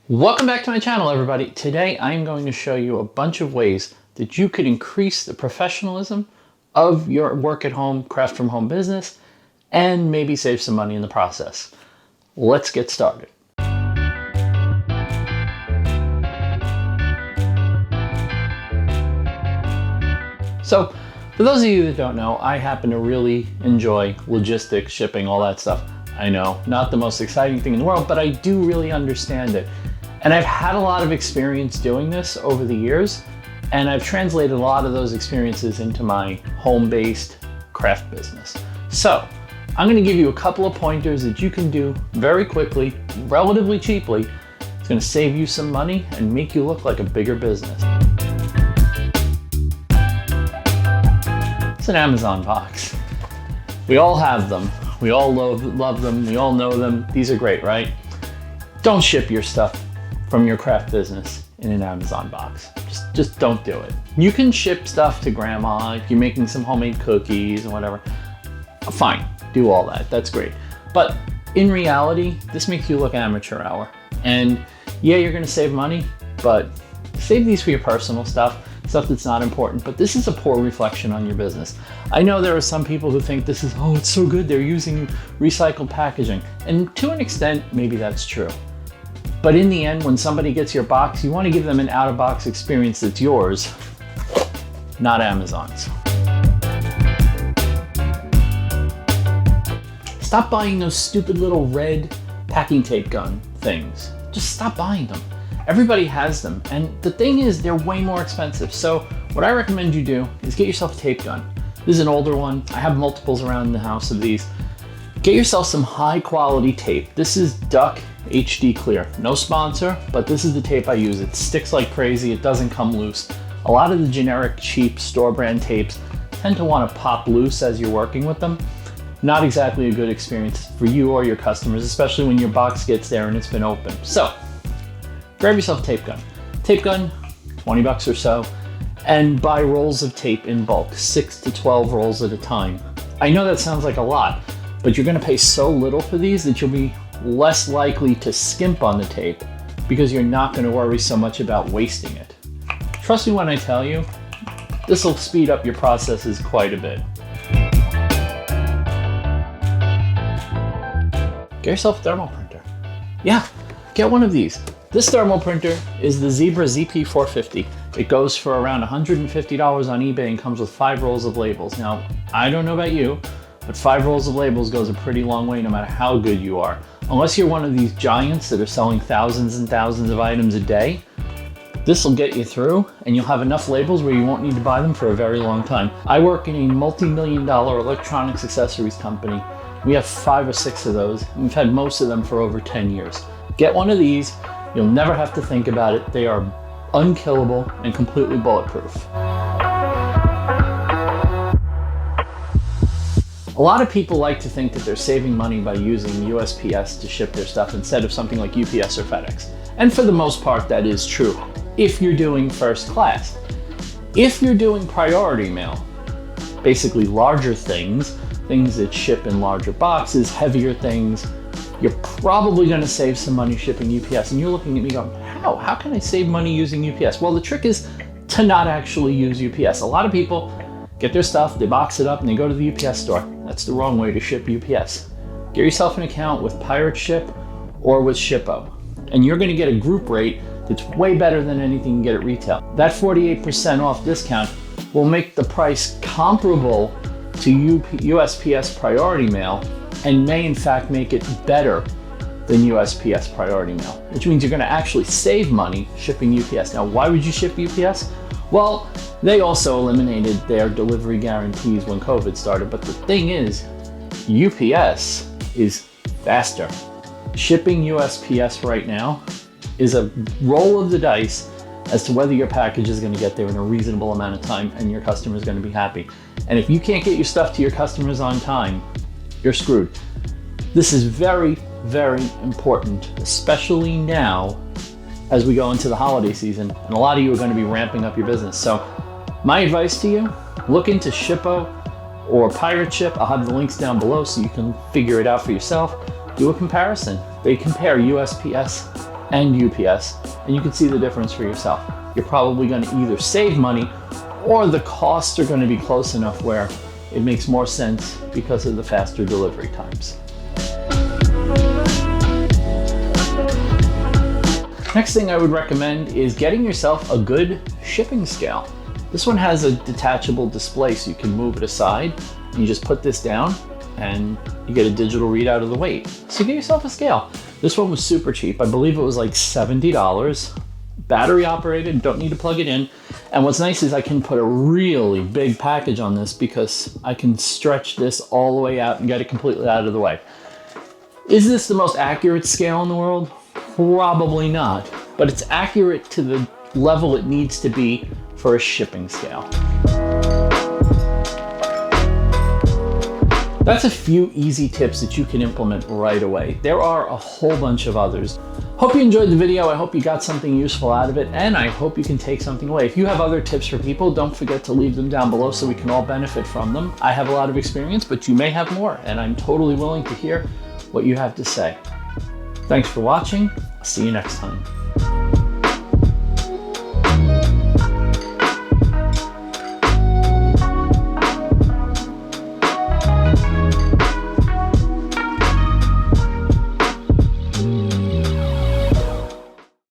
Welcome back to my channel, everybody. Today I'm going to show you a bunch of ways that you could increase the professionalism of your work at home, craft from home business, and maybe save some money in the process. Let's get started. So, for those of you that don't know, I happen to really enjoy logistics, shipping, all that stuff. I know, not the most exciting thing in the world, but I do really understand it. And I've had a lot of experience doing this over the years, and I've translated a lot of those experiences into my home-based craft business. So, I'm gonna give you a couple of pointers that you can do very quickly, relatively cheaply. It's gonna save you some money and make you look like a bigger business. It's an Amazon box. We all have them. We all love them. We all know them. These are great, right? Don't ship your stuff from your craft business in an Amazon box. Just don't do it. You can ship stuff to grandma if you're making some homemade cookies or whatever. Fine, do all that. That's great. But in reality, this makes you look amateur hour. And yeah, you're gonna save money, but save these for your personal stuff that's not important, but this is a poor reflection on your business. I know there are some people who think this is, oh, it's so good, they're using recycled packaging. And to an extent, maybe that's true. But in the end, when somebody gets your box, you want to give them an out-of-box experience that's yours, not Amazon's. Stop buying those stupid little red packing tape gun things. Just stop buying them. Everybody has them, and the thing is, they're way more expensive. So what I recommend you do is get yourself a tape gun. This is an older one. I have multiples around the house of these. Get yourself some high quality tape. This is Duck HD Clear. No sponsor, but this is the tape I use. It sticks like crazy. It doesn't come loose. A lot of the generic, cheap store brand tapes tend to want to pop loose as you're working with them. Not exactly a good experience for you or your customers, especially when your box gets there and it's been opened. So, grab yourself a tape gun. Tape gun, 20 bucks or so, and buy rolls of tape in bulk, 6 to 12 rolls at a time. I know that sounds like a lot, but you're gonna pay so little for these that you'll be less likely to skimp on the tape because you're not gonna worry so much about wasting it. Trust me when I tell you, this will speed up your processes quite a bit. Get yourself a thermal printer. Yeah, get one of these. This thermal printer is the Zebra ZP450. It goes for around $150 on eBay and comes with 5 rolls of labels. Now, I don't know about you, but 5 rolls of labels goes a pretty long way no matter how good you are. Unless you're one of these giants that are selling thousands and thousands of items a day, this will get you through and you'll have enough labels where you won't need to buy them for a very long time. I work in a multi-million-dollar electronics accessories company. We have 5 or 6 of those, and we've had most of them for over 10 years. Get one of these. You'll never have to think about it. They are unkillable and completely bulletproof. A lot of people like to think that they're saving money by using USPS to ship their stuff instead of something like UPS or FedEx. And for the most part, that is true, if you're doing first class. If you're doing priority mail, basically larger things that ship in larger boxes, heavier things, you're probably gonna save some money shipping UPS. And you're looking at me going, how? How can I save money using UPS? Well, the trick is to not actually use UPS. A lot of people get their stuff, they box it up, and they go to the UPS store. That's the wrong way to ship UPS. Get yourself an account with Pirate Ship or with Shippo. And you're gonna get a group rate that's way better than anything you can get at retail. That 48% off discount will make the price comparable to USPS priority mail and may in fact make it better than USPS priority mail, which means you're gonna actually save money shipping UPS. Now, why would you ship UPS? Well, they also eliminated their delivery guarantees when COVID started, but the thing is, UPS is faster. Shipping USPS right now is a roll of the dice as to whether your package is gonna get there in a reasonable amount of time and your customer is gonna be happy. And if you can't get your stuff to your customers on time, you're screwed. This is very, very important, especially now as we go into the holiday season, and a lot of you are going to be ramping up your business. So my advice to you, look into Shippo or Pirate Ship. I'll have the links down below so you can figure it out for yourself. Do a comparison. They compare USPS and UPS, and you can see the difference for yourself. You're probably going to either save money or the costs are going to be close enough where it makes more sense because of the faster delivery times. Next thing I would recommend is getting yourself a good shipping scale. This one has a detachable display so you can move it aside, and you just put this down and you get a digital readout of the weight. So get yourself a scale. This one was super cheap. I believe it was like $70. Battery operated, don't need to plug it in. And what's nice is I can put a really big package on this because I can stretch this all the way out and get it completely out of the way. Is this the most accurate scale in the world? Probably not, but it's accurate to the level it needs to be for a shipping scale. That's a few easy tips that you can implement right away. There are a whole bunch of others. Hope you enjoyed the video. I hope you got something useful out of it, and I hope you can take something away. If you have other tips for people, don't forget to leave them down below so we can all benefit from them. I have a lot of experience, but you may have more, and I'm totally willing to hear what you have to say. Thanks for watching. I'll see you next time.